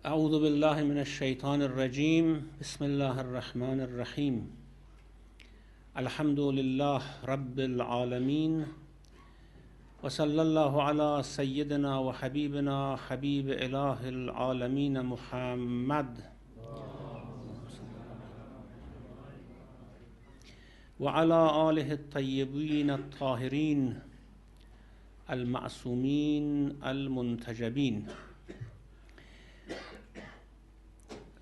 أعوذ بالله من الشيطان الرجيم بسم الله الرحمن الرحيم الحمد لله رب العالمين وصلى الله على سيدنا وحبيبنا حبيب إله العالمين محمد وعلى آله الطيبين الطاهرين المعصومين المنتجبين.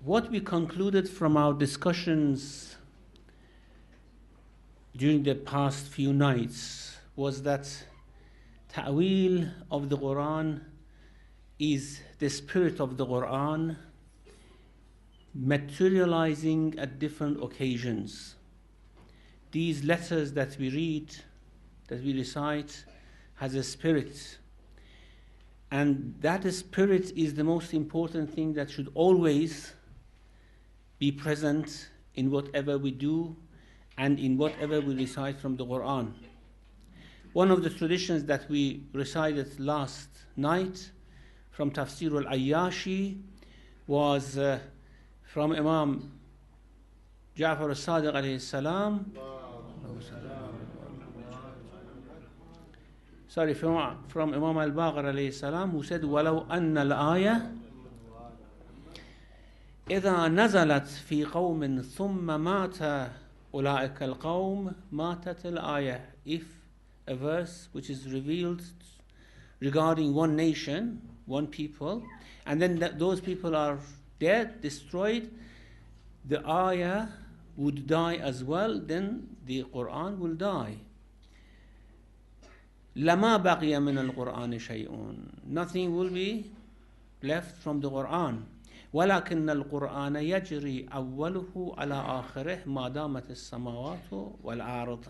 What we concluded from our discussions during the past few nights was that ta'wil of the Quran is the spirit of the Quran materializing at different occasions. These letters that we read, that we recite, has a spirit, and that spirit is the most important thing that should always be present in whatever we do and in whatever we recite from the Quran. One of the traditions that we recited last night from Tafsir al-Ayyashi was from Imam Ja'far al-Sadiq alayhi salam. Sorry, from Imam al-Baqir alayhi salam, who said, وَلَوْ أَنَّ الْآيَةِ إذا نزلت في قوم ثم مات أولئك القوم ماتت الآية. If a verse which is revealed regarding one nation, one people, and then those people are dead, destroyed, the ayah would die as well, then the Quran will die. لما بقي من القرآن شيء. Nothing will be left from the Quran. ولكن القرآن يجري أوله على آخره ما دامت السماوات والأرض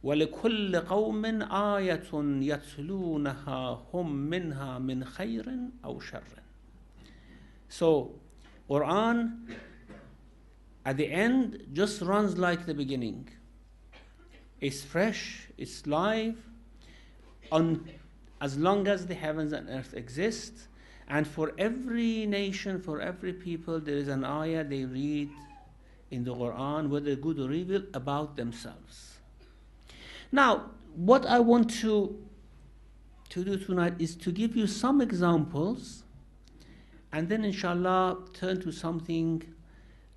ولكل قوم آية يتلونها هم منها من خير أو شر. So Quran at the end just runs like the beginning. It's fresh, it's live, as long as the heavens and earth exist. And for every nation, for every people, there is an ayah they read in the Quran, whether good or evil, about themselves. Now, what I want to do tonight is to give you some examples, and then inshallah turn to something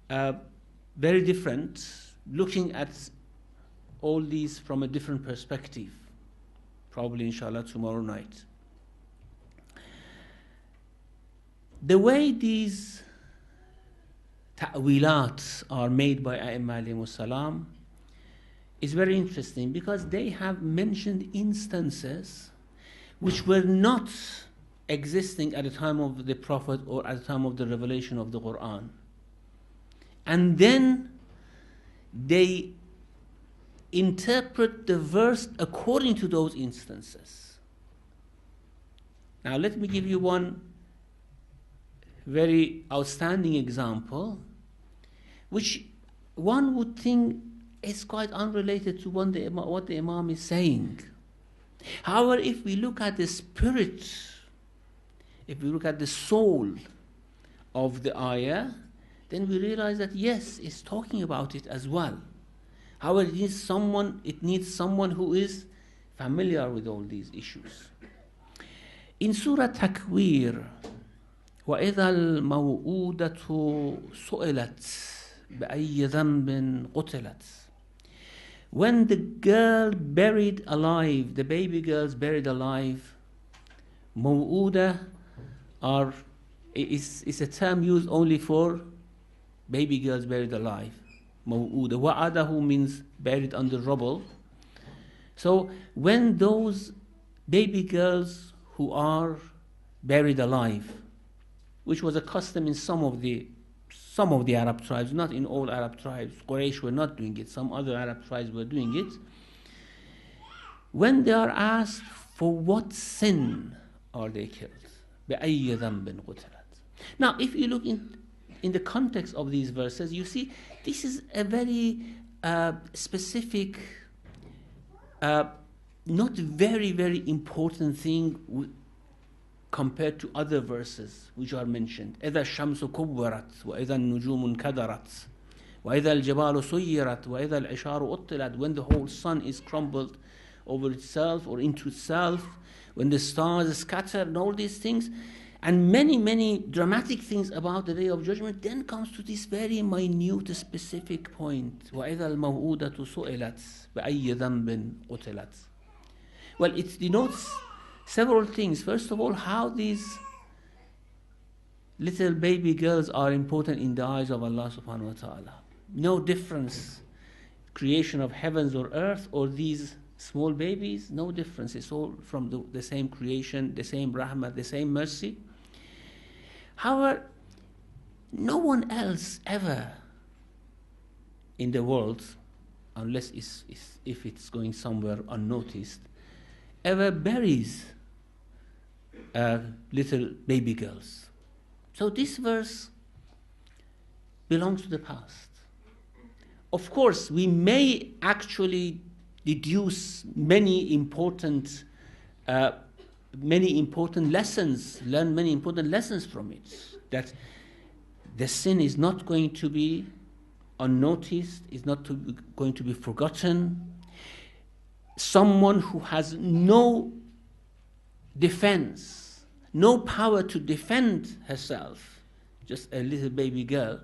very different, looking at all these from a different perspective, probably inshallah tomorrow night. The way these ta'wilat are made by A'imma alayhimus salam is very interesting, because they have mentioned instances which were not existing at the time of the Prophet or at the time of the revelation of the Quran. And then they interpret the verse according to those instances. Now let me give you one very outstanding example, which one would think is quite unrelated to what the Imam is saying. However, if we look at the spirit, if we look at the soul of the ayah, then we realize that yes, it's talking about it as well. However, it needs someone who is familiar with all these issues. In Surah Takwir, وَإِذَا الْمَوْءُودَةُ سُئِلَتْ بِأَيِّ ذَنْبٍ قُتِلَتْ. When the girl buried alive, the baby girls buried alive, maw'uda is a term used only for baby girls buried alive. Maw'uda. Wa'adahu means buried under rubble. So when those baby girls who are buried alive, which was a custom in some of the Arab tribes, not in all Arab tribes. Quraysh were not doing it. Some other Arab tribes were doing it. When they are asked, for what sin are they killed? بِأَيِّ ذَنْبٍ قُتِلَتْ. Now, if you look in the context of these verses, you see this is a very specific, not very, very important thing compared to other verses which are mentioned. إذا الشمس كبرت وإذا النجوم انكدرت وإذا الجبال سيرت وإذا العشار أطلت, when the whole sun is crumbled over itself or into itself, when the stars scatter, and all these things, and many, many dramatic things about the Day of Judgment, then comes to this very minute, specific point. وَإِذَا الْمَوْءُودَةُ سُئِلَتْ بِأَيِّ ذَنْبٍ قُتِلَتْ. Well, it denotes several things. First of all, how these little baby girls are important in the eyes of Allah subhanahu wa ta'ala. No difference, creation of heavens or earth or these small babies, no difference. It's all from the same creation, the same rahmah, the same mercy. However, no one else ever in the world, unless if it's going somewhere unnoticed, ever buries little baby girls. So this verse belongs to the past. Of course, we may actually deduce many important lessons, learn many important lessons from it. That the sin is not going to be unnoticed, is not going to be forgotten. Someone who has no defense, no power to defend herself, just a little baby girl,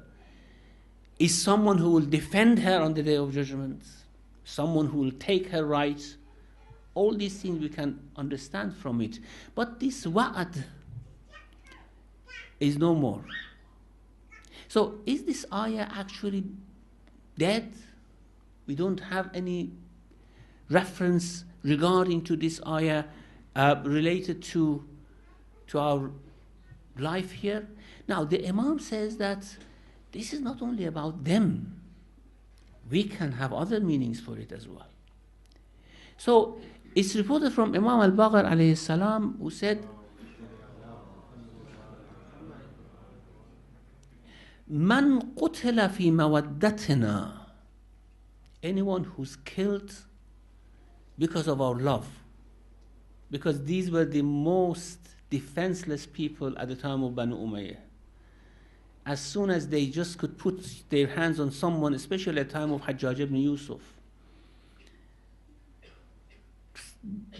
is someone who will defend her on the Day of Judgment, someone who will take her rights. All these things we can understand from it. But this wa'ad is no more. So is this ayah actually dead? We don't have any reference regarding to this ayah related to our life here. Now the Imam says that this is not only about them. We can have other meanings for it as well. So it's reported from Imam al-Baqir alayhi salam, who said, Man qutila fi mawaddatina, anyone who's killed because of our love, because these were the most defenseless people at the time of Banu Umayyah. As soon as they just could put their hands on someone, especially at the time of Hajjaj ibn Yusuf,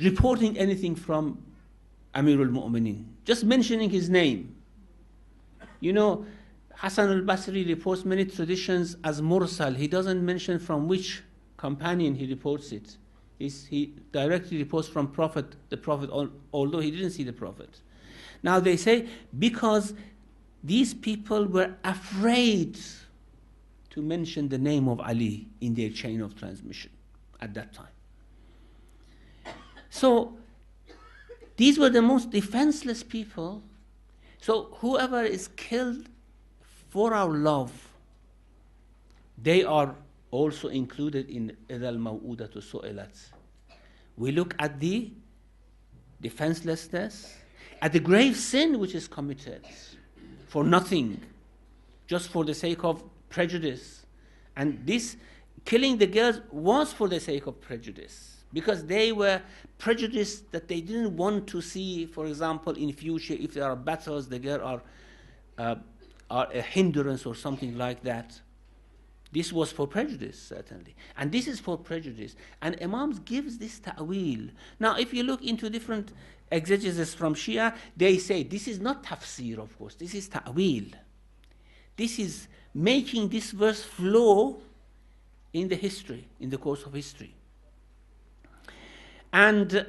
reporting anything from Amir al-Mu'minin, just mentioning his name. You know, Hassan al-Basri reports many traditions as mursal. He doesn't mention from which companion he reports it. He directly reports from the Prophet, although he didn't see the Prophet. Now they say, because these people were afraid to mention the name of Ali in their chain of transmission at that time. So these were the most defenseless people. So whoever is killed for our love, they are also included in إِذَا الْمَوْءُودَةُ سُئِلَتْ. We look at the defenselessness, at the grave sin which is committed for nothing, just for the sake of prejudice. And this killing the girls was for the sake of prejudice, because they were prejudiced that they didn't want to see, for example, in future, if there are battles, the girls are a hindrance or something like that. This was for prejudice, certainly. And this is for prejudice. And Imams gives this ta'wil. Now, if you look into different exegesis from Shia, they say this is not tafsir, of course. This is ta'wil. This is making this verse flow in the history, in the course of history. And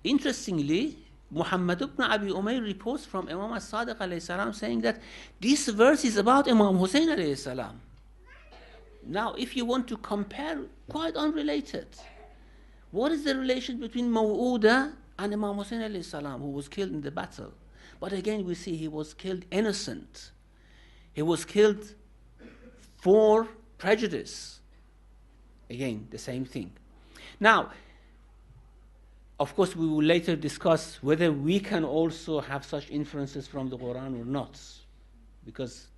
interestingly, Muhammad ibn Abi Umayr reports from Imam as-Sadiq alayhi salam saying that this verse is about Imam Hussein alayhi salam. Now, if you want to compare, quite unrelated. What is the relation between Maw'uda and Imam Hussein alayhi salam, who was killed in the battle? But again, we see he was killed innocent. He was killed for prejudice. Again, the same thing. Now, of course, we will later discuss whether we can also have such inferences from the Quran or not, because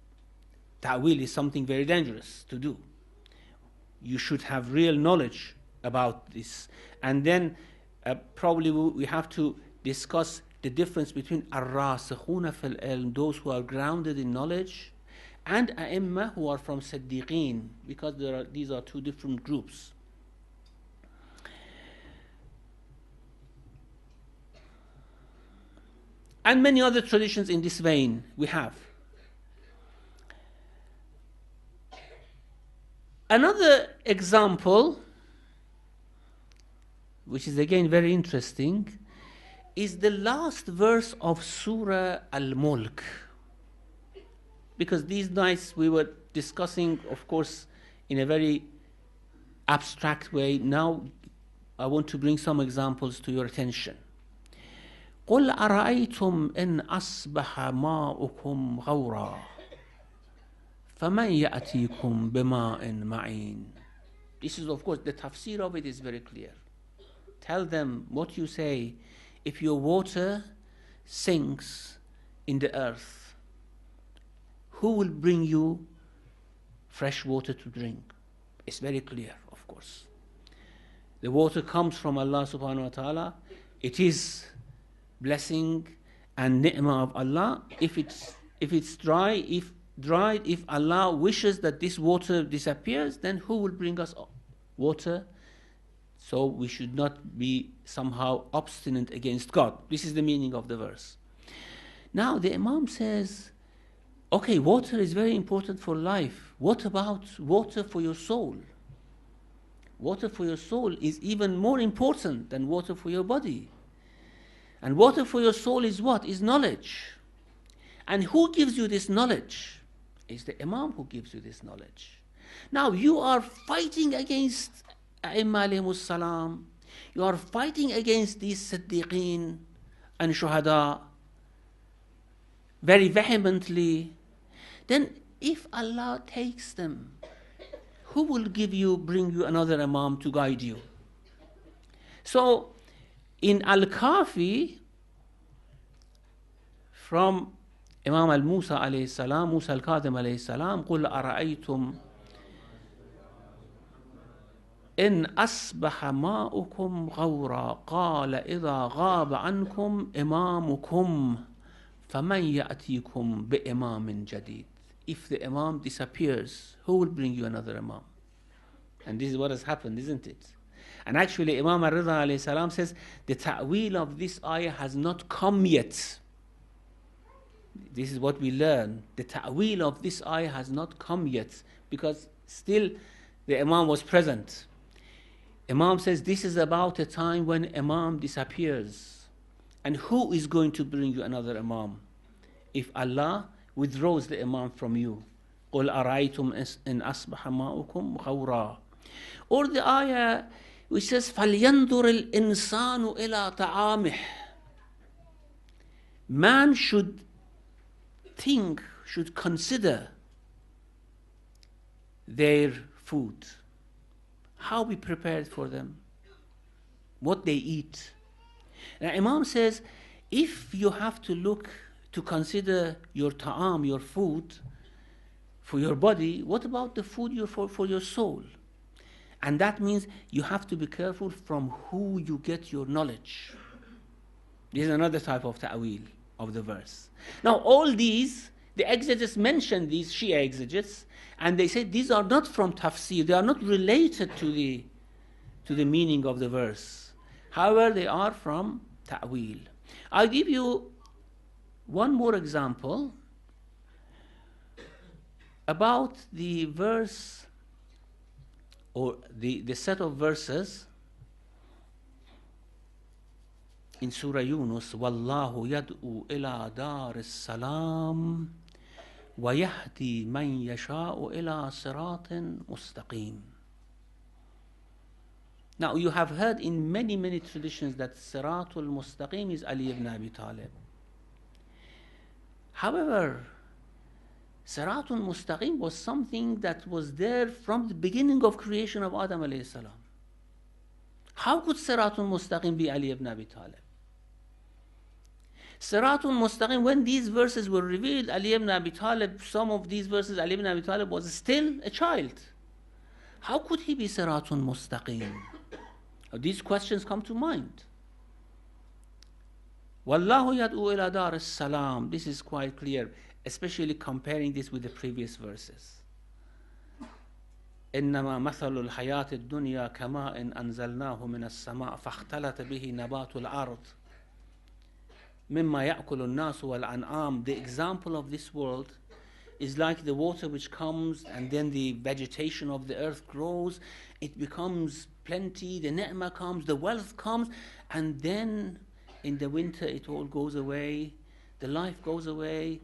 ta'wil is something very dangerous to do. You should have real knowledge about this. And then probably we have to discuss the difference between الراسخون في العلم, those who are grounded in knowledge, and أئمة, who are from Siddiqeen, because these are two different groups. And many other traditions in this vein we have. Another example, which is again very interesting, is the last verse of Surah Al-Mulk. Because these nights we were discussing, of course, in a very abstract way. Now I want to bring some examples to your attention. قُلْ أَرَأَيْتُمْ إِنْ أَصْبَحَ مَاؤُكُمْ غَوْرًا فَمَنْ يَأْتِيكُمْ بِمَاءٍ مَعِينٍ. This is, of course, the tafsir of it is very clear. Tell them what you say. If your water sinks in the earth, who will bring you fresh water to drink? It's very clear, of course. The water comes from Allah subhanahu wa ta'ala. It is blessing and ni'mah of Allah. If it's dry, if Allah wishes that this water disappears, then who will bring us water? So we should not be somehow obstinate against God. This is the meaning of the verse. Now the Imam says, okay, water is very important for life. What about water for your soul? Water for your soul is even more important than water for your body. And water for your soul is what? Is knowledge. And who gives you this knowledge? It's the Imam who gives you this knowledge. Now you are fighting against A'imma alayhimus salam. You are fighting against these Siddiqeen and Shuhada very vehemently. Then if Allah takes them, who will bring you another Imam to guide you? So in Al-Kafi, from Imam al-Musa alayhi salam, Musa al-Kadhim alayhi salam, قُلْ أَرَأَيْتُمْ إِنْ أَصْبَحَ مَاؤُكُمْ غَوْرًا قَالَ إِذَا غَابَ عَنْكُمْ إِمَامُكُمْ فَمَنْ يَأْتِيكُمْ بِإِمَامٍ جَدِيدٍ. If the Imam disappears, who will bring you another Imam? And this is what has happened, isn't it? And actually Imam al-Ridha alayhi salam says, the ta'wil of this ayah has not come yet. This is what we learn. The ta'wil of this ayah has not come yet, because still the Imam was present. Imam says this is about a time when Imam disappears. And who is going to bring you another Imam? If Allah withdraws the Imam from you. قُلْ أَرَأَيْتُمْ إِنْ أَصْبَحَ مَاؤُكُمْ غَوْرًا. Or the ayah which says فَلْيَنْظُرِ الْإِنسَانُ إِلَىٰ طَعَامِهِ. Man should think, should consider their food, how we prepared for them, what they eat. Now Imam says, if you have to look to consider your ta'am, your food for your body, what about the food for your soul? And that means you have to be careful from who you get your knowledge. This is another type of ta'wil of the verse. Now all these, the exegetes mention these, Shia exegetes, and they say these are not from tafsir, they are not related to the meaning of the verse. However, they are from ta'wil. I'll give you one more example about the verse, or the set of verses in Surah Yunus. Wallahu yad'u ila dar as-salam wa yahdi man yasha'u ila siratin mustaqim. Now you have heard in many traditions that Siratul Mustaqim is Ali ibn Abi Talib. However, Siratul Mustaqim was something that was there from the beginning of creation of Adam alayhi salam. How could Siratul Mustaqim be Ali ibn Abi Talib? Siratul Mustaqim, when these verses were revealed, Ali ibn Abi Talib, some of these verses, Ali ibn Abi Talib was still a child. How could he be Siratul Mustaqim? These questions come to mind. Wallahu yad'u ila dar as-salam. This is quite clear, especially comparing this with the previous verses. إنما مثل الحياة الدنيا كماء أنزلناه من السماء فاختلط به نبات الأرض مما يأكل الناس والأنعام. The example of this world is like the water which comes and then the vegetation of the earth grows, it becomes plenty, the ni'mah comes, the wealth comes, and then in the winter it all goes away, the life goes away,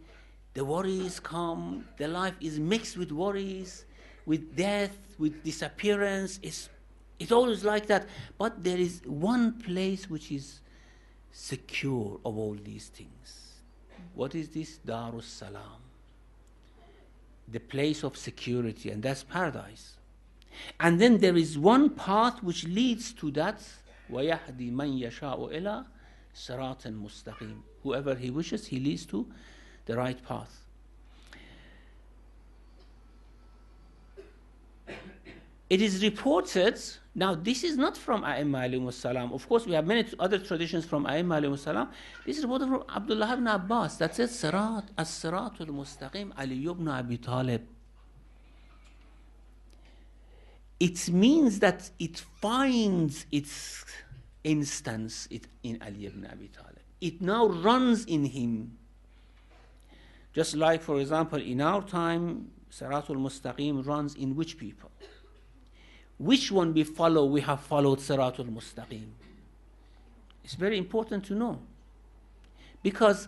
the worries come, the life is mixed with worries, with death, with disappearance. It's always like that. But there is one place which is secure of all these things. What is this? Darus Salam. The place of security, and that's paradise. And then there is one path which leads to that. وَيَهْدِي مَنْ يَشَاءُ إِلَى صِرَاطٍ مُسْتَقِيمٍ. Whoever he wishes, he leads to the right path. It is reported, now this is not from A'imma alayhimus salam. Of course, we have many other traditions from A'imma alayhimus salam. This is reported from Abdullah ibn Abbas that says, as-siratul mustaqim Ali ibn Abi Talib. It means that it finds its instance in Ali ibn Abi Talib. It now runs in him. Just like, for example, in our time, Siratul Mustaqim runs in which people? Which one we follow? We have followed Siratul Mustaqim. It's very important to know. Because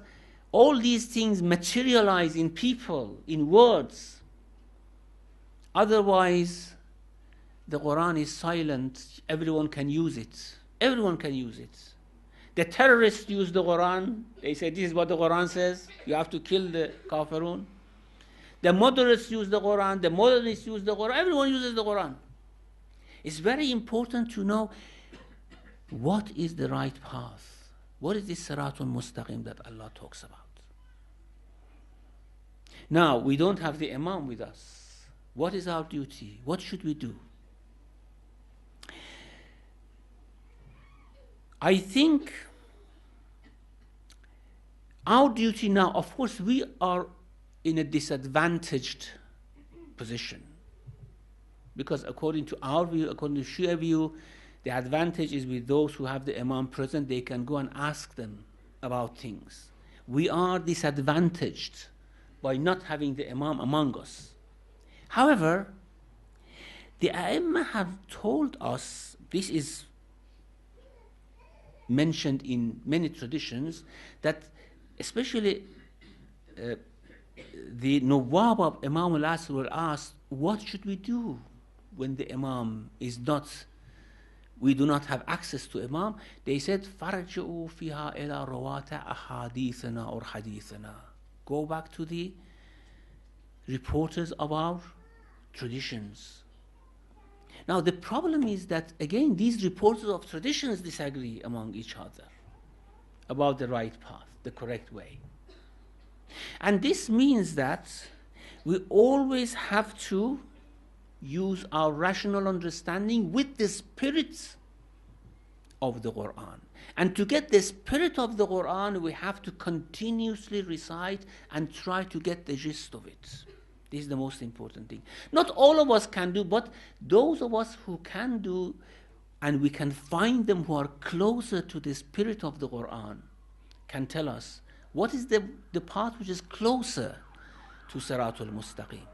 all these things materialize in people, in words. Otherwise, the Quran is silent. Everyone can use it. Everyone can use it. The terrorists use the Quran. They say, this is what the Quran says. You have to kill the kafirun. The moderates use the Quran. The modernists use the Quran. Everyone uses the Quran. It's very important to know what is the right path. What is this Siratul Mustaqim that Allah talks about? Now, we don't have the Imam with us. What is our duty? What should we do? I think our duty now, of course, we are in a disadvantaged position. Because according to our view, according to Shia view, the advantage is with those who have the Imam present. They can go and ask them about things. We are disadvantaged by not having the Imam among us. However, the A'imma have told us, this is mentioned in many traditions, that especially the Nawab of Imam al-Asr were asked, what should we do when the Imam is not, we do not have access to Imam? They said, فَرْجِعُوا فِيهَا إِلَى رَوَاتَ أَحَادِيثَنَا or حَدِيثَنَا. Go back to the reporters of our traditions. Now the problem is that, again, these reporters of traditions disagree among each other about the right path, the correct way. And this means that we always have to use our rational understanding with the spirit of the Quran. And to get the spirit of the Quran, we have to continuously recite and try to get the gist of it. This is the most important thing. Not all of us can do, but those of us who can do, and we can find them who are closer to the spirit of the Quran, can tell us what is the path which is closer to Siratul Mustaqim.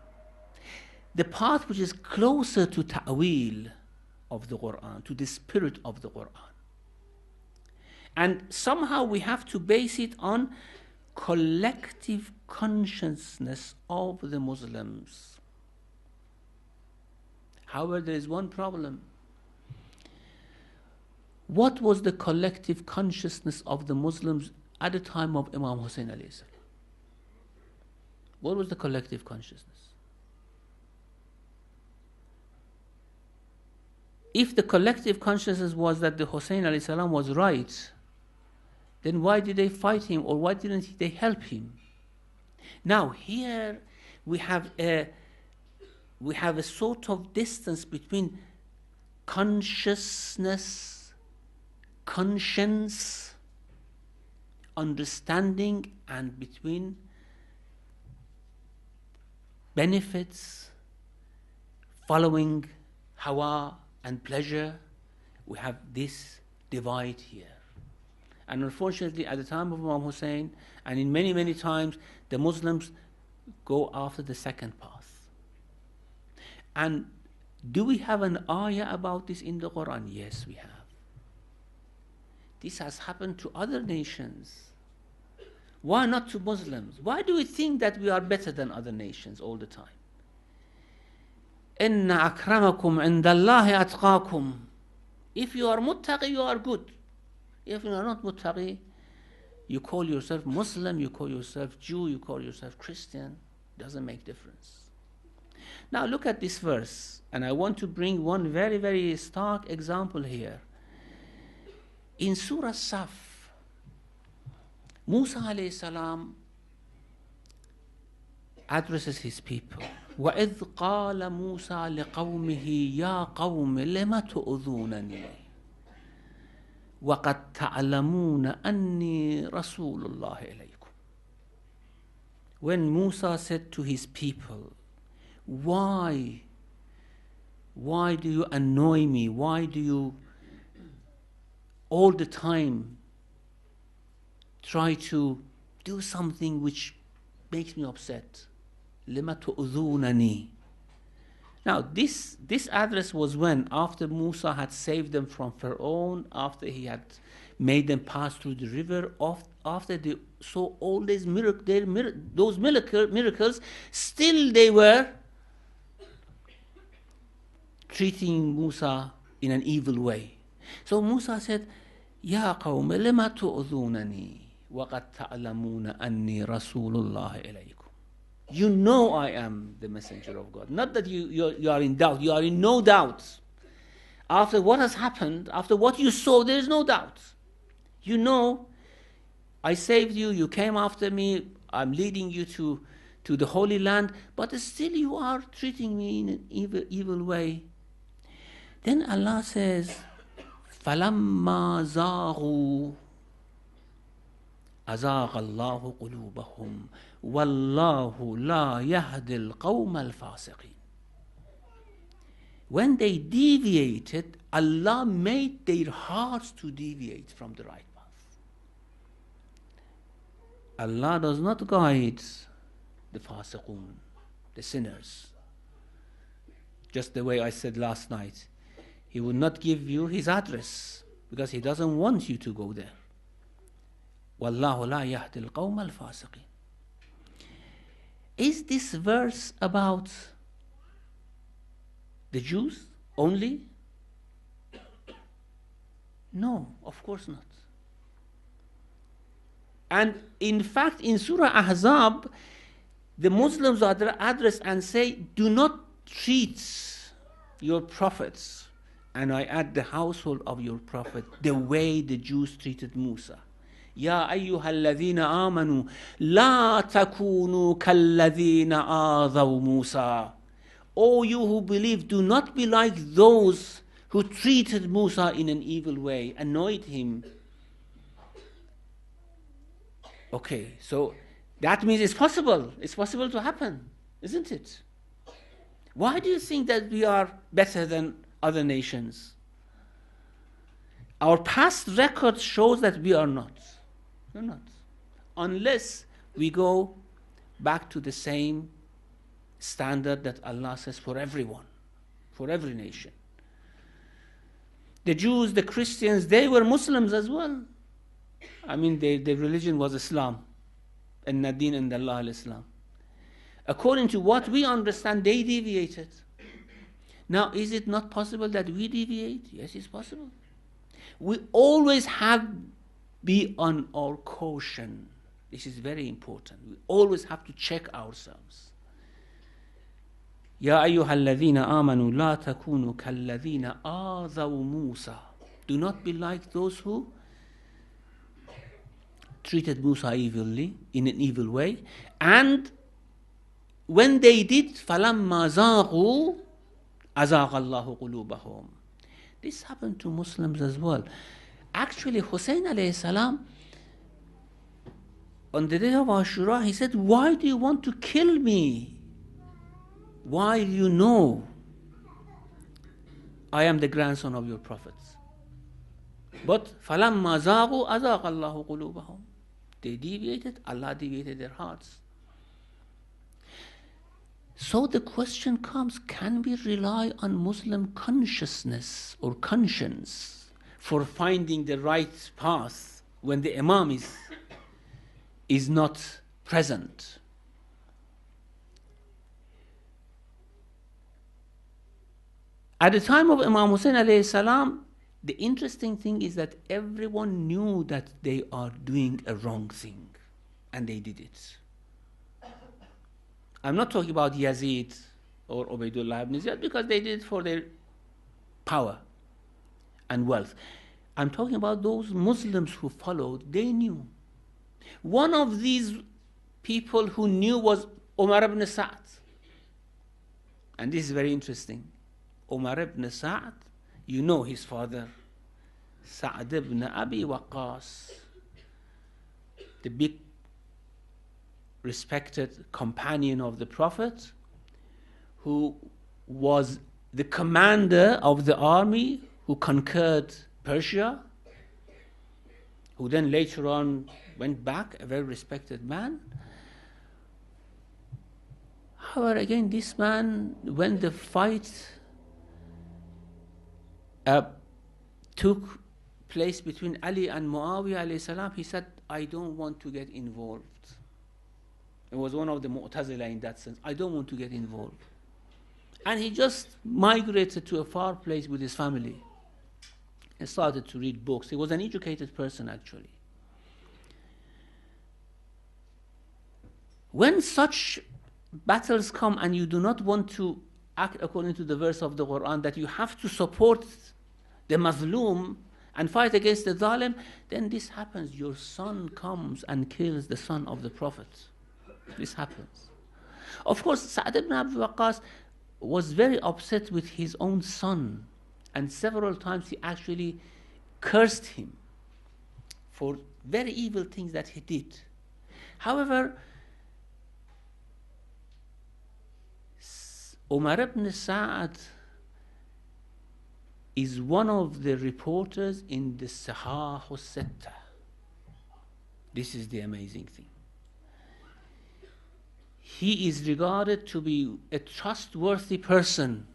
The path which is closer to ta'wil of the Quran, to the spirit of the Quran. And somehow we have to base it on collective consciousness of the Muslims. However, there is one problem. What was the collective consciousness of the Muslims at the time of Imam Hussein alayhi salam? What was the collective consciousness? If the collective consciousness was that the Hussein alayhi salam was right, then why did they fight him, or why didn't they help him? Now here we have a sort of distance between consciousness, conscience understanding and between benefits, following hawa and pleasure. We have this divide here. And unfortunately, at the time of Imam Hussein, and in many, many times, the Muslims go after the second path. And do we have an ayah about this in the Quran? Yes, we have. This has happened to other nations. Why not to Muslims? Why do we think that we are better than other nations all the time? إِنَّ أَكْرَمَكُمْ عِنْدَ اللَّهِ أَتْقَاكُمْ. If you are muttaqi, you are good. If you are not muttaqi, you call yourself Muslim, you call yourself Jew, you call yourself Christian, doesn't make difference. Now look at this verse, and I want to bring one very, very stark example here. In Surah Saf, Musa alayhi salam addresses his people. وَإِذْ قَالَ مُوسَى لِقَوْمِهِ يَا قَوْمِ لِمَ تُؤْذُونَنِي وَقَدْ تَعْلَمُونَ أَنِّي رَسُولُ اللَّهِ إِلَيْكُمْ. When Musa said to his people, why do you annoy me? Why do you all the time try to do something which makes me upset? لِمَ تُؤْذُونَنِي. Now this address was when, after Musa had saved them from Pharaoh, after he had made them pass through the river, after they saw all these miracles, still they were treating Musa in an evil way. So Musa said, يَا قَوْمِ لِمَ تُؤْذُونَنِي وَقَدْ تَعْلَمُونَ أَنِّي رَسُولُ اللَّهِ إِلَيْكُمْ. You know I am the messenger of God. Not that you are in doubt. You are in no doubt. After what has happened, after what you saw, there is no doubt. You know, I saved you, you came after me, I'm leading you to the Holy Land, but still you are treating me in an evil way. Then Allah says, فَلَمَّا زَاغُوا أَزَاغَ اللَّهُ قُلُوبَهُمْ وَاللَّهُ لَا يَهْدِي الْقَوْمَ الْفَاسِقِينَ. When they deviated, Allah made their hearts to deviate from the right path. Allah does not guide the fasiqun, the sinners. Just the way I said last night, He will not give you His address because He doesn't want you to go there. وَاللَّهُ لَا يَهْدِي الْقَوْمَ الْفَاسِقِينَ. Is this verse about the Jews only? No, of course not. And in fact, in Surah Ahzab, the Muslims are addressed and say, do not treat your prophets, and I add the household of your prophet, the way the Jews treated Musa. يا أيها الذين آمنوا لا تكونوا كالذين آذوا موسى. O you who believe, do not be like those who treated Musa in an evil way, annoyed him. Okay, so that means it's possible. It's possible to happen, isn't it? Why do you think that we are better than other nations? Our past record shows that we are not. We're not. Unless we go back to the same standard that Allah says for everyone, for every nation. The Jews, the Christians, they were Muslims as well. I mean, their religion was Islam. And Nadeen and Allah al-Islam. According to what we understand, they deviated. Now, is it not possible that we deviate? Yes, it's possible. We always have be on our caution. This is very important. We always have to check ourselves. يا أيها الذين آمنوا لا تكونوا كالذين آذوا موسى. Do not be like those who treated Musa evilly, in an evil way. And when they did, فَلَمَّا زَاغُوا أَزَاغَ اللَّهُ قُلُوبَهُمْ. This happened to Muslims as well. Actually, Hussein alayhi salam on the day of Ashura, he said, why do you want to kill me? While you know I am the grandson of your prophets. But فَلَمَّا زَاغُوا أَزَاغَ اللَّهُ قُلُوبَهُم. They deviated, Allah deviated their hearts. So the question comes, can we rely on Muslim consciousness or conscience for finding the right path when the Imam is not present? At the time of Imam Hussein alayhi salam, the interesting thing is that everyone knew that they are doing a wrong thing, and they did it. I'm not talking about Yazid or Ubaydullah ibn Ziyad because they did it for their power and wealth. I'm talking about those Muslims who followed, they knew. One of these people who knew was Umar ibn Sa'd. And this is very interesting. Umar ibn Sa'd, you know his father, Sa'd ibn Abi Waqqas, the big respected companion of the Prophet, who was the commander of the army who conquered Persia, who then later on went back, a very respected man. However, again, this man, when the fight took place between Ali and Muawiyah alayhi salam, he said, I don't want to get involved. It was one of the Mu'tazila in that sense. I don't want to get involved. And he just migrated to a far place with his family and started to read books. He was an educated person, actually. When such battles come and you do not want to act according to the verse of the Quran, that you have to support the mazloom and fight against the zalim, then this happens. Your son comes and kills the son of the Prophet. This happens. Of course, Sa'd ibn Abi Waqqas was very upset with his own son, and several times he actually cursed him for very evil things that he did. However, Umar ibn Sa'd is one of the reporters in the Sahah al-Sitta. This is the amazing thing. He is regarded to be a trustworthy person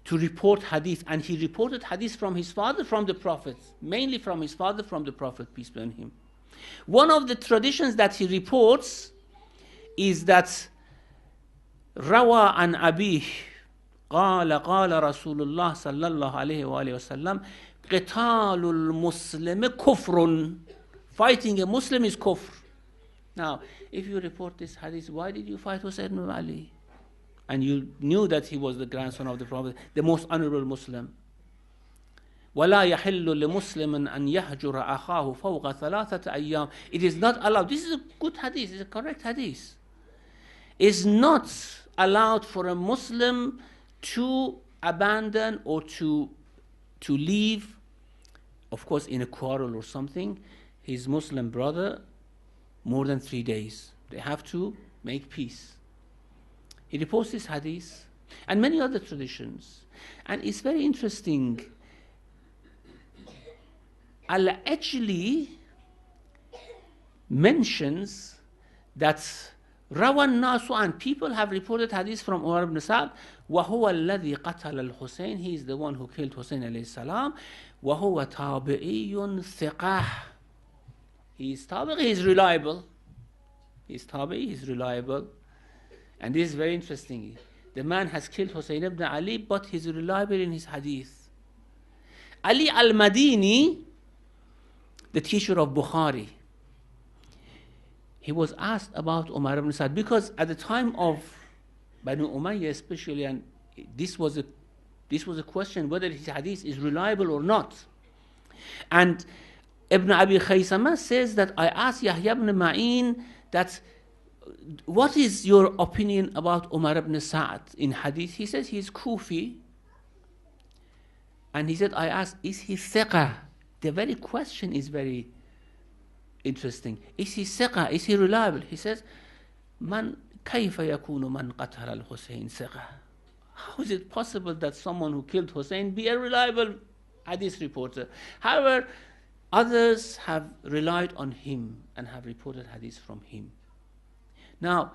to report hadith, and he reported hadith from his father, from the Prophet, mainly from his father, from the Prophet, peace be on him. One of the traditions that he reports is that Rawa an Abih قال رسول الله صلى الله عليه وآله وسلم قتال المسلم كفر. Fighting a Muslim is kufr. Now, if you report this hadith, why did you fight Hussein ibn Ali? And you knew that he was the grandson of the Prophet, the most honorable Muslim. وَلَا يَحِلُّ لِمُسْلِمٍ أَنْ يَهْجُرَ أَخَاهُ فَوْقَ ثَلَاثَةَ أَيَّامٍ. It is not allowed. This is a good hadith. It's a correct hadith. It's not allowed for a Muslim to abandon or to leave, of course in a quarrel or something, his Muslim brother more than 3 days. They have to make peace. He reports this hadith and many other traditions. And it's very interesting. Al-Ajli mentions that Rawan Nasu, and people have reported hadith from Umar ibn Sa'd, وَهُوَ الَّذِي قَتَلَ الْحُسَيْنِ. He is the one who killed Hussein alayhi salam. وَهُوَ تَابِعِيٌّ ثِقَةٌ. He is tabi'i, he is reliable. He is tabi'i, he is reliable. And this is very interesting. The man has killed Hussein ibn Ali, but he is reliable in his hadith. Ali al-Madini, the teacher of Bukhari, he was asked about Umar ibn Sa'd, because at the time of Banu Umayyah especially, and this was a question whether his hadith is reliable or not. And Ibn Abi Khaysama says that I asked Yahya ibn Ma'in that, what is your opinion about Umar ibn Sa'd in hadith? He says he is Kufi. And he said, I asked, is he thiqah? The very question is very interesting. Is he ثقة? Is he reliable? He says, Man كيف يكون من قتل الحسين ثقة? How is it possible that someone who killed Hussein be a reliable hadith reporter? However, others have relied on him and have reported hadith from him. Now,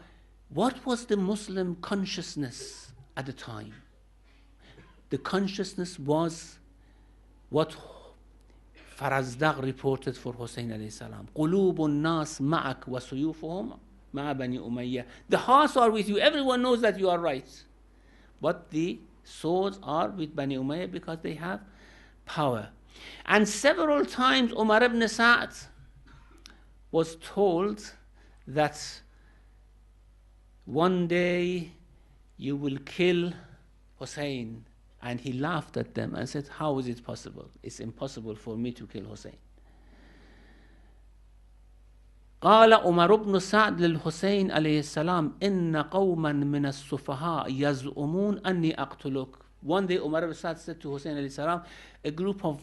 what was the Muslim consciousness at the time? The consciousness was what Farazdaq reported for Hussein alayhi salam. قُلُوبُ النَّاسِ مَعَكْ وَسُيُوفُهُمْ مَعَ بَنِي أُمَيَّةَ. The hearts are with you. Everyone knows that you are right. But the swords are with Bani Umayyah because they have power. And several times Umar ibn Sa'd was told that one day you will kill Hussein. And he laughed at them and said, how is it possible? It's impossible for me to kill Hussein. قال عمر بن سعد للحسين عليه السلام إن قوما من السفهاء يزعمون أني أقتلك. One day Umar ibn Sa'd said to Hussein alayhi salam, a group of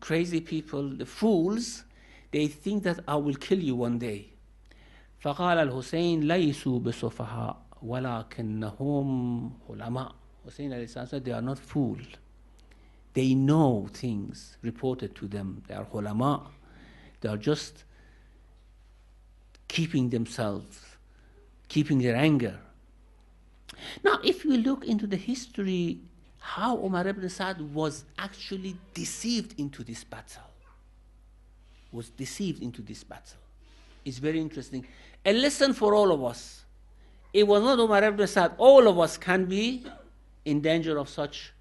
crazy people, the fools, they think that I will kill you one day. فقال الحسين ليسوا بسفهاء ولكنهم علماء. Hussein alayhi salam said, they are not fools. They know things reported to them. They are ulama. They are just keeping themselves, keeping their anger. Now, if we look into the history, how Umar ibn Sa'd was actually deceived into this battle, is very interesting. A lesson for all of us. It was not Umar ibn Sa'd. All of us can be in danger of such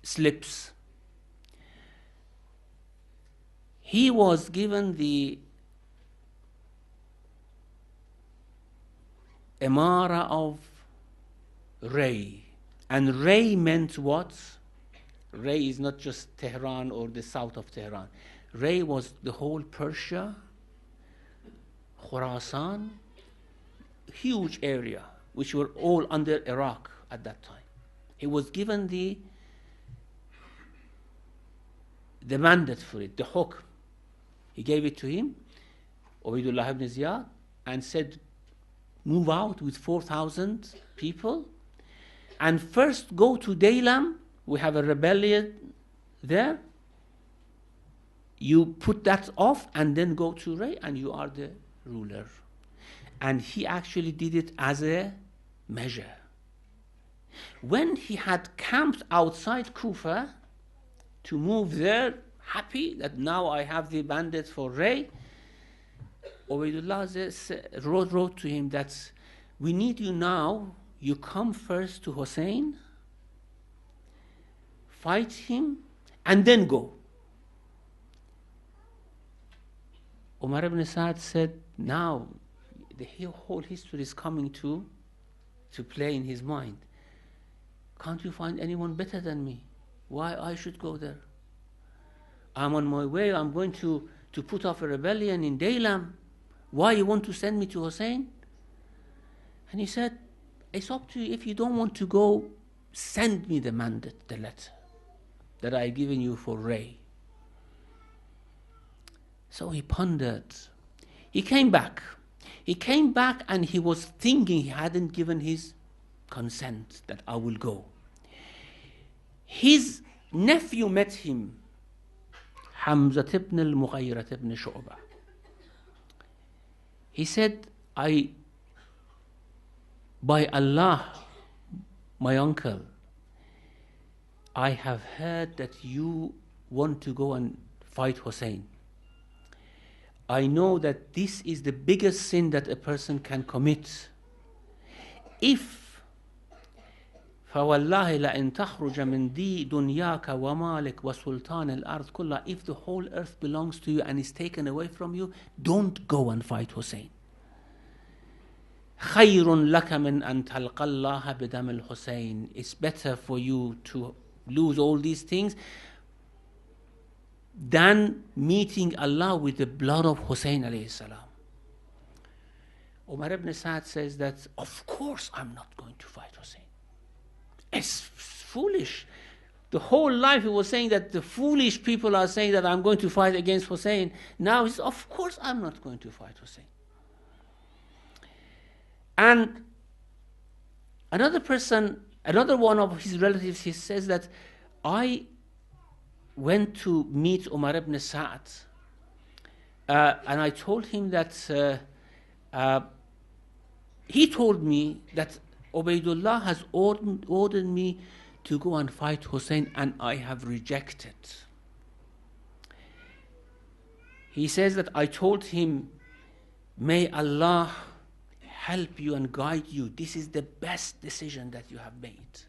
slips. He was given the Emara of Ray. And Ray meant what? Ray is not just Tehran or the south of Tehran. Ray was the whole Persia, Khorasan, huge area, which were all under Iraq at that time. He was given the mandate for it, the hukm. He gave it to him, Ubaydullah ibn Ziyad, and said, move out with 4,000 people, and first go to Daylam. We have a rebellion there. You put that off, and then go to Ray, and you are the ruler. And he actually did it as a measure. When he had camped outside Kufa to move there, happy that now I have the mandate for Ray, Ubaydullah wrote to him that we need you now. You come first to Hussein, fight him, and then go. Umar ibn Sa'd said, now the whole history is coming to play in his mind. Can't you find anyone better than me? Why I should go there? I'm on my way. I'm going to put off a rebellion in Daylam. Why you want to send me to Hussein? And he said, it's up to you. If you don't want to go, send me the mandate, the letter that I've given you for Ray. So he pondered. He came back. And he was thinking he hadn't given his consent that I will go. His nephew met him, Hamza ibn al-Mughayrat ibn Shu'bah. He said, by Allah, my uncle, I have heard that you want to go and fight Hussein. I know that this is the biggest sin that a person can commit. If فَوَاللَّهِ لَإِن تَخْرُجَ مِنْ دِي دُنْيَاكَ وَمَالِكَ وَسُلْطَانِ الْأَرْضِ كُلَّهَا. If the whole earth belongs to you and is taken away from you, don't go and fight Hussein. خَيْرٌ لَكَ مِنْ أَن تَلْقَى اللَّهَ بِدَمِ الْحُسَيْنِ. It's better for you to lose all these things than meeting Allah with the blood of Hussein alayhi salam. Umar ibn Sa'd says that, of course I'm not going to fight Hussein. It's foolish. The whole life he was saying that the foolish people are saying that I'm going to fight against Hussein. Now he's, of course I'm not going to fight Hussein. And another person, another one of his relatives, he says that I went to meet Umar ibn Sa'd, and I told him that he told me that Ubaidullah has ordered me to go and fight Hussein, and I have rejected. He says that I told him, may Allah help you and guide you. This is the best decision that you have made.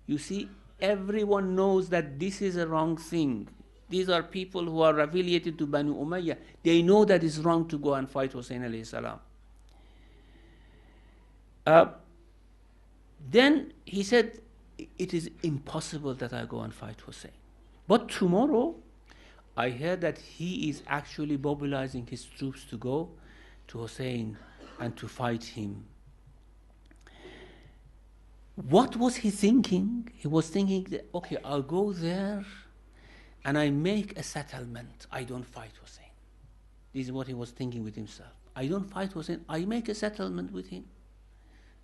You see, everyone knows that this is a wrong thing. These are people who are affiliated to Banu Umayyah. They know that it's wrong to go and fight Hussein alayhi salam. Then he said, it is impossible that I go and fight Hussein. But tomorrow, I heard that he is actually mobilizing his troops to go to Hussein and to fight him. What was he thinking? He was thinking that, okay, I'll go there and I make a settlement. I don't fight Hussein. This is what he was thinking with himself. I don't fight Hussein. I make a settlement with him.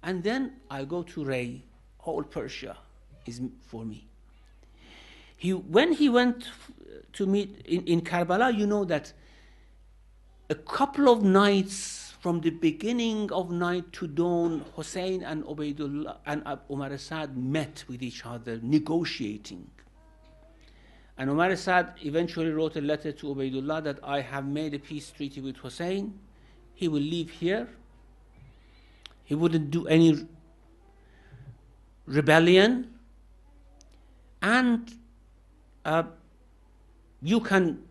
And then I go to Ray. Whole Persia is for me. When he went to meet in Karbala, you know that a couple of nights from the beginning of night to dawn, Hussein and Ubaidullah and Umar Sa'd met with each other, negotiating. And Umar Sa'd eventually wrote a letter to Ubaidullah that I have made a peace treaty with Hussein. He will live here. He wouldn't do any rebellion. And you can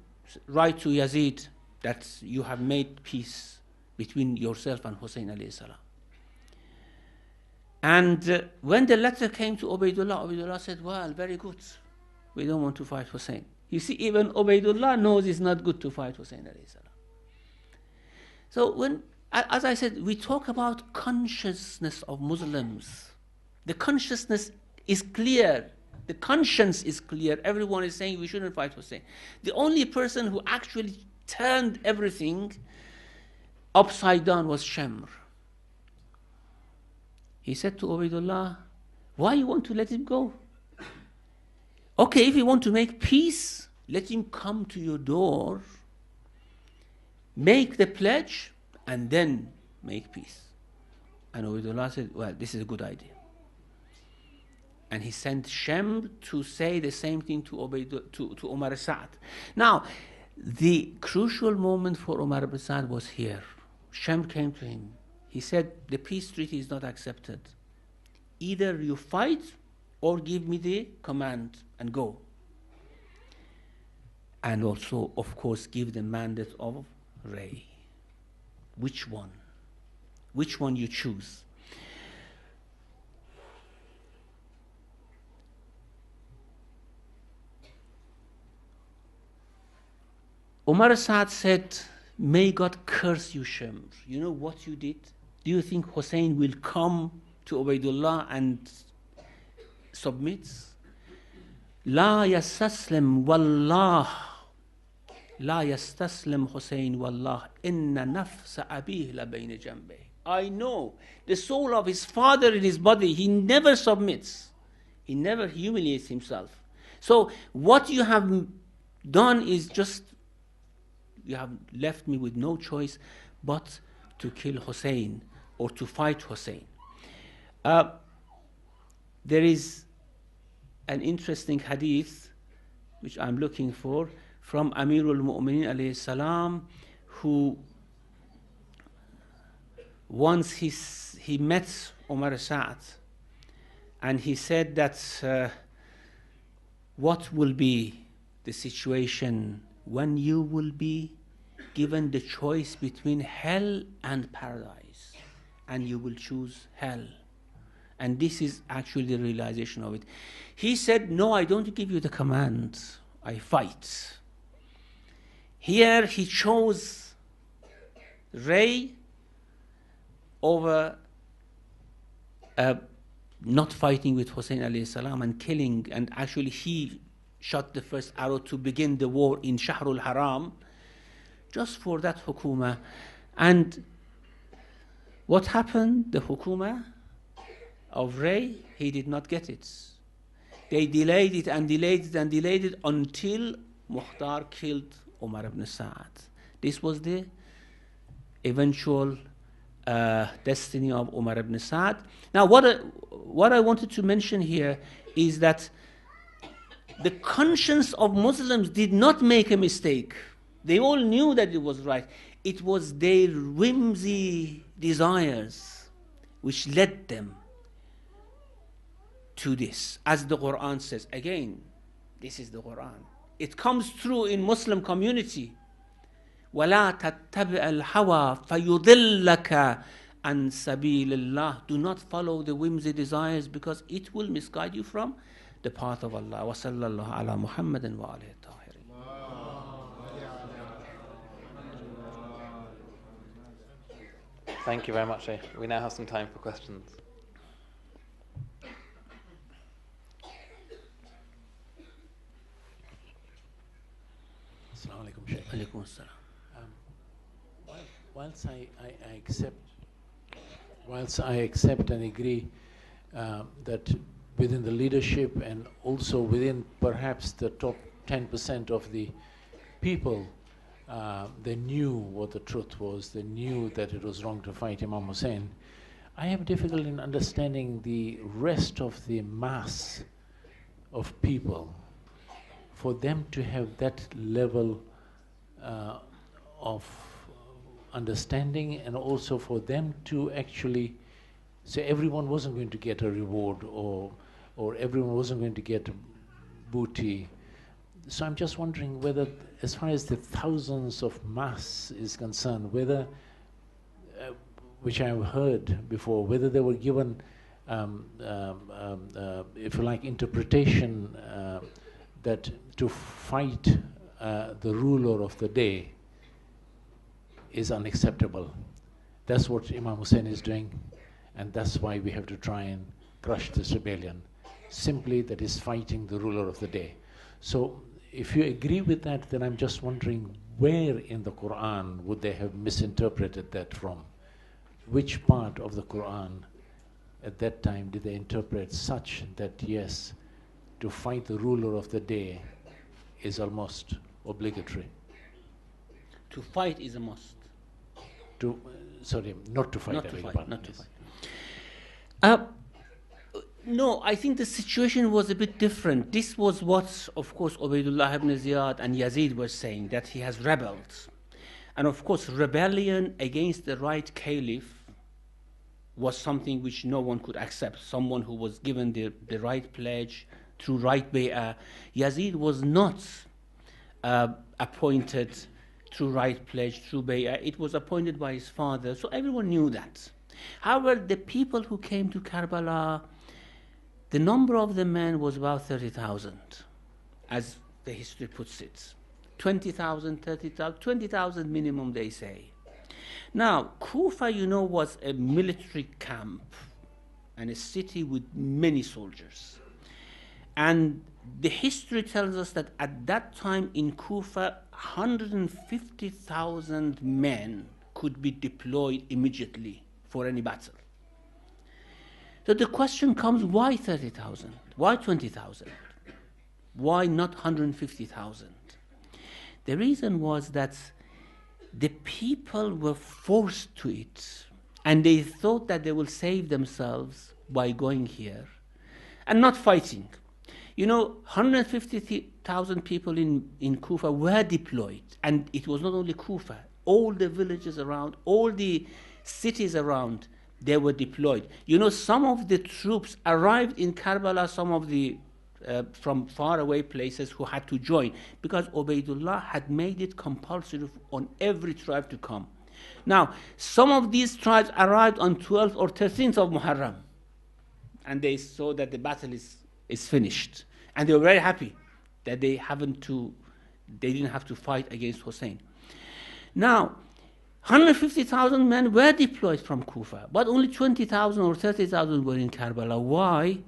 write to Yazid that you have made peace between yourself and Hussein alayhi salam. And when the letter came to Ubaidullah, Ubaidullah said, well, very good. We don't want to fight Hussein. You see, even Ubaidullah knows it's not good to fight Hussein alayhi salam. So when, as I said, we talk about consciousness of Muslims. The consciousness is clear. The conscience is clear. Everyone is saying we shouldn't fight Hussein. The only person who actually turned everything upside down was Shamr. He said to Ubaidullah, why you want to let him go? Okay, if you want to make peace, let him come to your door, make the pledge, and then make peace. And Ubaidullah said, well, this is a good idea. And he sent Shem to say the same thing to Umar Sa'd. Now, the crucial moment for Umar ibn Sa'd was here. Shem came to him. He said, the peace treaty is not accepted. Either you fight or give me the command and go. And also, of course, give the mandate of Ray. Which one? Which one you choose? Umar Sa'd said, may God curse you, Shem. You know what you did? Do you think Hussein will come to Ubaidullah and submit? لا يستسلم والله لا يستسلم حسين والله إن نفس أبيه لبين جنبه. I know the soul of his father in his body, he never submits. He never humiliates himself. So what you have done is just, you have left me with no choice but to kill Hussein or to fight Hussein. There is an interesting hadith which I'm looking for from Amirul Mu'minin alayhi salam, who once he met Umar Sa'd and he said that what will be the situation when you will be given the choice between hell and paradise, and you will choose hell. And this is actually the realization of it. He said, no, I don't give you the command, I fight. Here he chose Ray over not fighting with Hussein alayhi salam and killing, and actually he shot the first arrow to begin the war in Shahrul Haram, just for that hukuma. And what happened? The hukuma of Ray, he did not get it. They delayed it and delayed it and delayed it until Mukhtar killed Umar ibn Sa'ad. This was the eventual destiny of Umar ibn Sa'ad. Now, what I wanted to mention here is that the conscience of Muslims did not make a mistake. They all knew that it was right. It was their whimsy desires which led them to this. As the Quran says, again, this is the Quran. It comes through in Muslim community. وَلَا تَتَّبِعَ الْهَوَى فَيُضِلَّكَ عَنْ سَبِيلِ اللَّهِ. Do not follow the whimsy desires, because it will misguide you from the path of Allah. وَصَلَّى اللَّهُ عَلَى مُحَمَّدٍ وَآلِهِ الطَّاهِرِينَ. Thank you very much, Shaykh. We now have some time for questions. Assalamu alaikum, Shaykh. Alaikum assalam. Whilst I accept and agree that within the leadership and also within perhaps the top 10% of the people, they knew what the truth was, they knew that it was wrong to fight Imam Hussein, I have difficulty in understanding the rest of the mass of people, for them to have that level of understanding, and also for them to actually say everyone wasn't going to get a reward, or everyone wasn't going to get booty. So I'm just wondering whether, as far as the thousands of mass is concerned, whether, which I have heard before, whether they were given, if you like, interpretation that to fight the ruler of the day is unacceptable. That's what Imam Hussein is doing, and that's why we have to try and crush this rebellion. Simply that is fighting the ruler of the day. So if you agree with that, then I'm just wondering where in the Quran would they have misinterpreted that from? Which part of the Quran at that time did they interpret such that, yes, to fight the ruler of the day is almost obligatory? To fight is a must. Not to fight. Not to fight. Not to fight. No, I think the situation was a bit different. This was what, of course, Ubaydullah ibn Ziyad and Yazid were saying, that he has rebelled. And of course, rebellion against the right caliph was something which no one could accept. Someone who was given the right pledge through right bay'ah. Yazid was not appointed through right pledge, through bay'ah. It was appointed by his father, so everyone knew that. However, the people who came to Karbala, the number of the men was about 30,000, as the history puts it. 20,000, 30,000, 20,000 minimum, they say. Now, Kufa, was a military camp and a city with many soldiers. And the history tells us that at that time in Kufa, 150,000 men could be deployed immediately for any battle. So the question comes, why 30,000? Why 20,000? Why not 150,000? The reason was that the people were forced to it, and they thought that they will save themselves by going here and not fighting. 150,000 people in Kufa were deployed, and it was not only Kufa, all the villages around, all the cities around, they were deployed. Some of the troops arrived in Karbala, some of the from faraway places who had to join, because Ubaydullah had made it compulsory on every tribe to come. Now, some of these tribes arrived on 12th or 13th of Muharram, and they saw that the battle is finished, and they were very happy that they didn't have to fight against Hussein. Now, 150,000 men were deployed from Kufa, but only 20,000 or 30,000 were in Karbala. Why?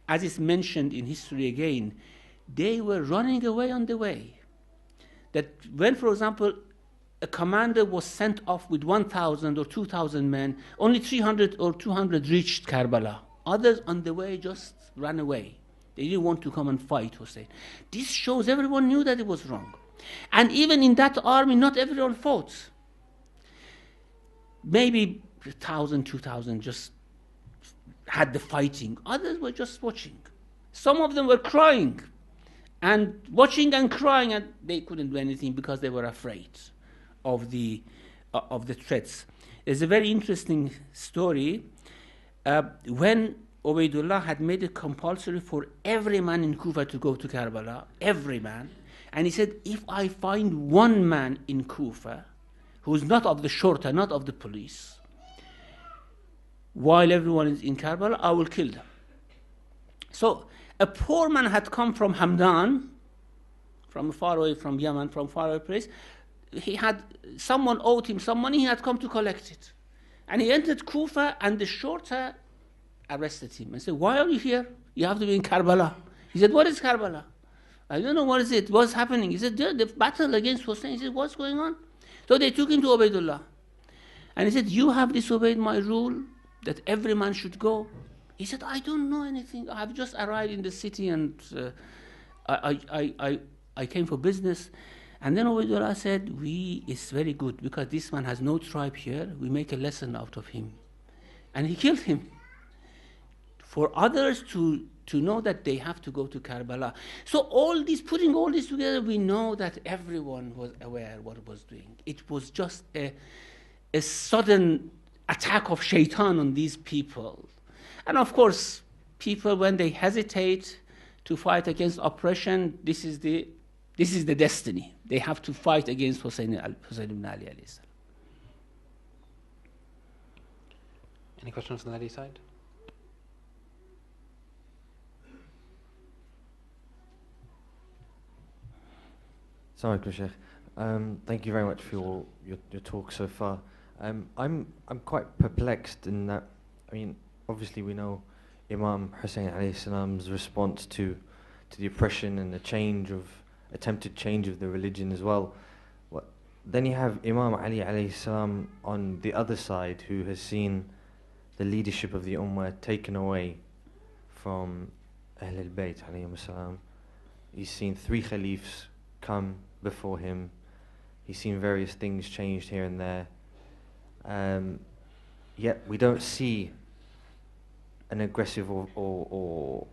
As is mentioned in history again, they were running away on the way. That when, for example, a commander was sent off with 1,000 or 2,000 men, only 300 or 200 reached Karbala. Others on the way just ran away. They didn't want to come and fight Hussein. This shows everyone knew that it was wrong. And even in that army, not everyone fought. Maybe 1,000, 2,000 just had the fighting. Others were just watching. Some of them were crying and watching and crying, and they couldn't do anything because they were afraid of the threats. There's a very interesting story. When Ubaidullah had made it compulsory for every man in Kufa to go to Karbala, every man, and he said, if I find one man in Kufa who's not of the shorta, not of the police, while everyone is in Karbala, I will kill them. So a poor man had come from Hamdan, from far away from Yemen, from far away place. He had, someone owed him some money, he had come to collect it. And he entered Kufa, and the shorta arrested him and said, why are you here? You have to be in Karbala. He said, what is Karbala? I don't know, what is it? What's happening? He said, the battle against Hussein. He said, what's going on? So they took him to Ubaidullah. And he said, you have disobeyed my rule that every man should go. He said, I don't know anything. I've just arrived in the city, and I came for business. And then Ubaidullah said, it's very good, because this man has no tribe here. We make a lesson out of him. And he killed him. For others to know that they have to go to Karbala. So putting all this together, we know that everyone was aware what it was doing. It was just a sudden attack of shaitan on these people. And of course, people, when they hesitate to fight against oppression, this is the destiny. They have to fight against Hussein ibn Ali alayhi salam. Any questions on the lady side? Assalamu alaikum, Shaykh. Thank you very much for your talk so far. I'm quite perplexed in that, I mean, obviously we know Imam Hussein alayhi salam's response to the oppression and the attempted change of the religion as well. Then you have Imam Ali alayhi salam on the other side, who has seen the leadership of the Ummah taken away from Ahl al-Bayt alayhim salam. He's seen 3 Khalifs come before him. He's seen various things changed here and there. Yet we don't see an aggressive or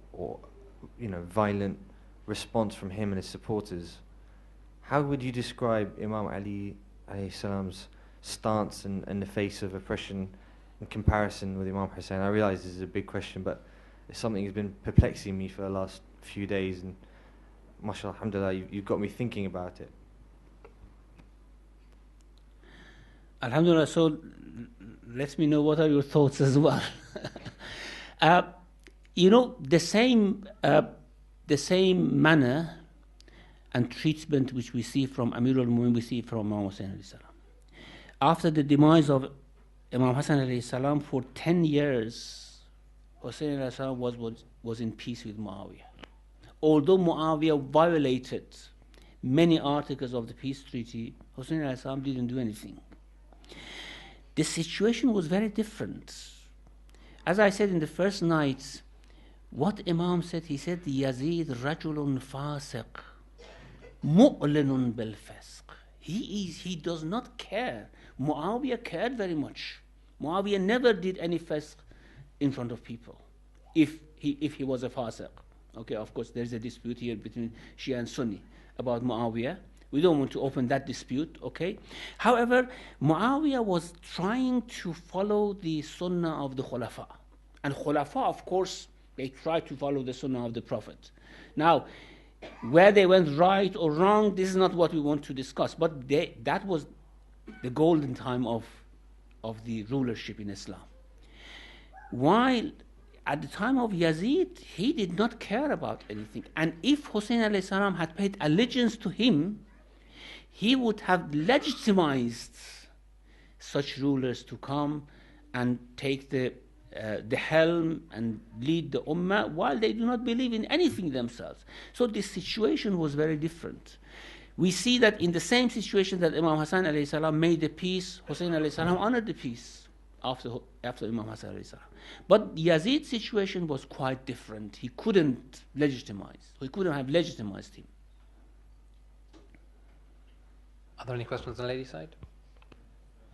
violent response from him and his supporters. How would you describe Imam Ali alayhi salam's stance in the face of oppression in comparison with Imam Hussein? I realize this is a big question, but it's something that's been perplexing me for the last few days, and mashallah, alhamdulillah, you've got me thinking about it. Alhamdulillah, so let me know what are your thoughts as well. The same manner and treatment which we see from Amir al-Mu'min, we see from Imam Hussein alayhi salam. After the demise of Imam Hassan alayhi salam, for 10 years, Hussein alayhi salam was in peace with Muawiyah. Although Muawiyah violated many articles of the peace treaty, Hussein alayhi salam didn't do anything. The situation was very different. As I said in the first night, what Imam said, he said, Yazid rajulun fasiq, mu'linun bil fasq. He does not care. Muawiyah cared very much. Muawiyah never did any fasq in front of people, if he was a fasiq. Okay, of course, there's a dispute here between Shia and Sunni about Muawiyah. We don't want to open that dispute, okay? However, Muawiyah was trying to follow the sunnah of the Khulafa. And Khulafa, of course, they tried to follow the sunnah of the Prophet. Now, where they went right or wrong, this is not what we want to discuss. But that was the golden time of the rulership in Islam. While at the time of Yazid, he did not care about anything. And if Hussein alayhi salam had paid allegiance to him, he would have legitimized such rulers to come and take the helm and lead the ummah while they do not believe in anything themselves. So this situation was very different. We see that in the same situation that Imam Hassan alayhi salam made the peace, Hussein alayhi salam honored the peace after Imam Hassan alayhi salam. But Yazid's situation was quite different. He couldn't legitimize. He couldn't have legitimized him. Are there any questions on the lady's side?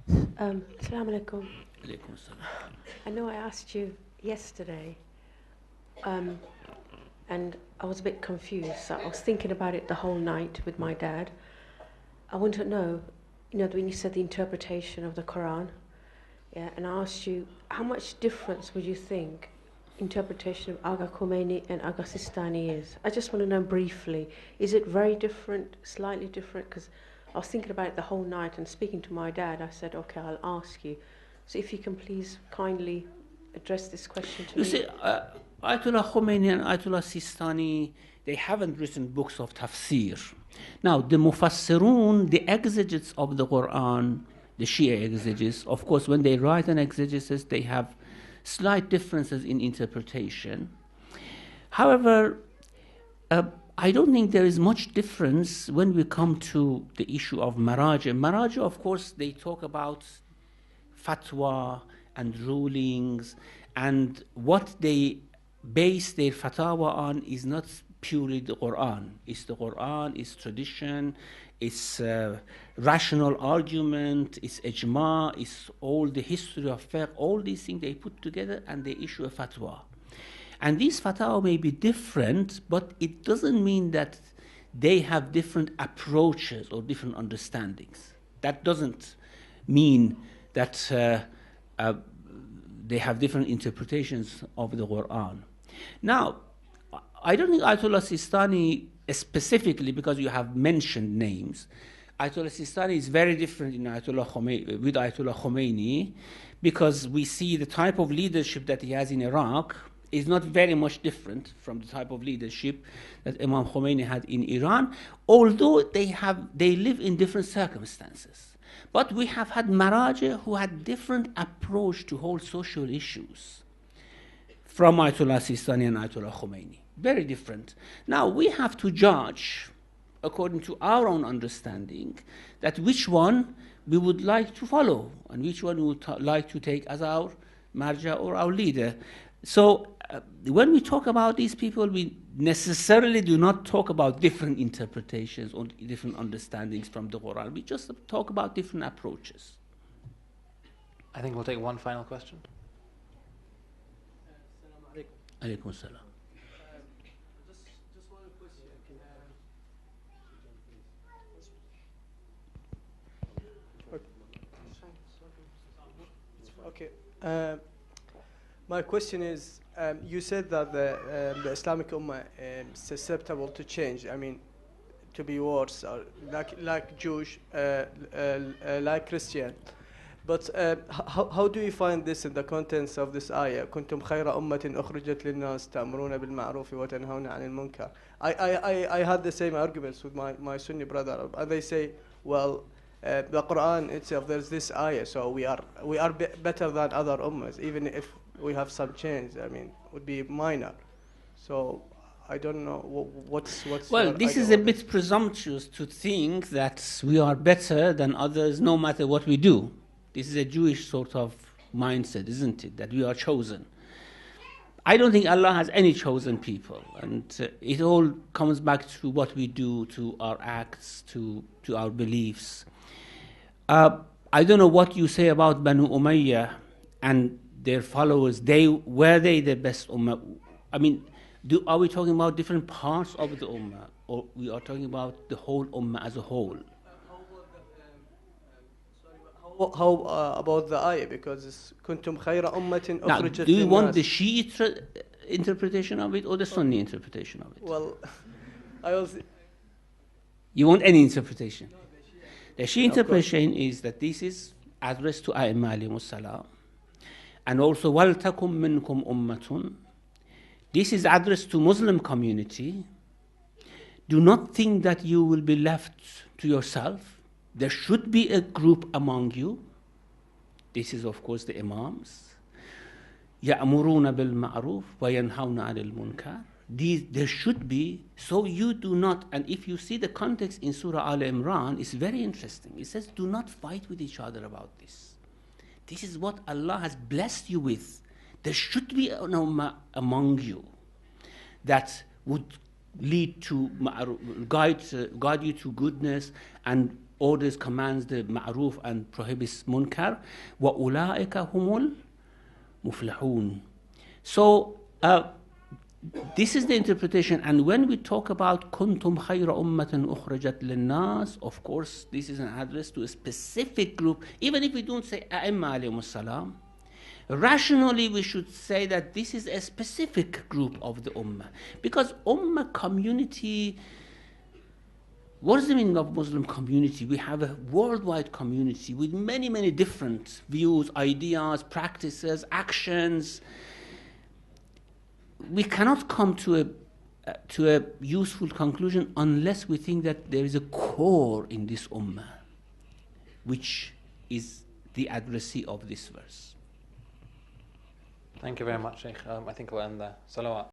Assalamu alaikum. Alaykum assalam. I know I asked you yesterday, and I was a bit confused. So I was thinking about it the whole night with my dad. I want to know, when you said the interpretation of the Quran, yeah, and I asked you, how much difference would you think interpretation of Aga Khomeini and Aga Sistani is? I just want to know briefly, is it very different, slightly different? Because I was thinking about it the whole night, and speaking to my dad, I said, okay, I'll ask you. So if you can please kindly address this question to me. You see, Ayatollah Khomeini and Ayatollah Sistani, they haven't written books of tafsir. Now, the Mufassirun, the exegetes of the Quran, the Shia exegetes, of course, when they write an exegesis, they have slight differences in interpretation. However, I don't think there is much difference when we come to the issue of Maraja. Maraja, of course, they talk about fatwa and rulings, and what they base their fatwa on is not purely the Quran. It's the Quran, it's tradition, it's rational argument, it's ijma, it's all the history of fiqh, all these things they put together and they issue a fatwa. And these fatwa may be different, but it doesn't mean that they have different approaches or different understandings. That doesn't mean that they have different interpretations of the Quran. Now, I don't think Ayatollah Sistani specifically, because you have mentioned names, Ayatollah Sistani is very different with Ayatollah Khomeini, because we see the type of leadership that he has in Iraq is not very much different from the type of leadership that Imam Khomeini had in Iran, although they live in different circumstances. But we have had Maraja who had different approach to whole social issues from Ayatollah Sistani and Ayatollah Khomeini. Very different. Now, we have to judge, according to our own understanding, that which one we would like to follow and which one we would like to take as our marja or our leader. So when we talk about these people, we necessarily do not talk about different interpretations or different understandings from the Quran. We just talk about different approaches. I think we'll take one final question. Alaykum salam. Just one question. Okay. My question is, you said that the Islamic Ummah is susceptible to change. I mean, to be worse, or like Jewish, like Christian. But how do you find this in the contents of this ayah? كنتم خير أمة أخرجت للناس تأمرون بالمعروف وتنهون عن المنكر. I had the same arguments with my Sunni brother, and they say, well, the Quran itself, there's this ayah, so we are better than other ummahs, even if we have some change. I mean, would be minor. So I don't know what's. Well, this is a bit presumptuous to think that we are better than others, no matter what we do. This is a Jewish sort of mindset, isn't it? That we are chosen. I don't think Allah has any chosen people, and it all comes back to what we do, to our acts, to our beliefs. I don't know what you say about Banu Umayyah and their followers. Were they the best ummah? I mean, are we talking about different parts of the ummah, or we are talking about the whole ummah as a whole? How about the ayah? Because it's kuntum khayra ummatin ukhrijat linnas. Now, do you want the Shiite interpretation of it or the Sunni interpretation of it? Well, I was. You want any interpretation? The Shia interpretation is that this is addressed to A'imma alayhimus salam, and also وَلْتَكُمْ مِنْكُمْ أُمَّةٌ. This is addressed to Muslim community. Do not think that you will be left to yourself. There should be a group among you This is, of course, the Imams. يَأْمُرُونَ بِالْمَعْرُوفِ وَيَنْهَوْنَ عَنِ الْمُنْكَرِ. There should be, so you do not, and if you see the context in Surah Al Imran, it's very interesting. It says, do not fight with each other about this. This is what Allah has blessed you with. There should be an ummah among you that would lead to, guide you to goodness and orders, commands the ma'ruf and prohibits munkar. وَأُولَٰئِكَ هُمُ الْمُفْلِحُونَ. So, this is the interpretation, and when we talk about kuntum khayra ummatin ukhrajat linnas, of course this is an address to a specific group. Even if we don't say a'imma alayhimus salam, rationally we should say that this is a specific group of the ummah, because ummah community, what is the meaning of Muslim community? We have a worldwide community with many different views, ideas, practices, actions. We cannot come to a useful conclusion unless we think that there is a core in this ummah, which is the addressee of this verse. Thank you very much, Shaykh. I think we'll end there. Salawat.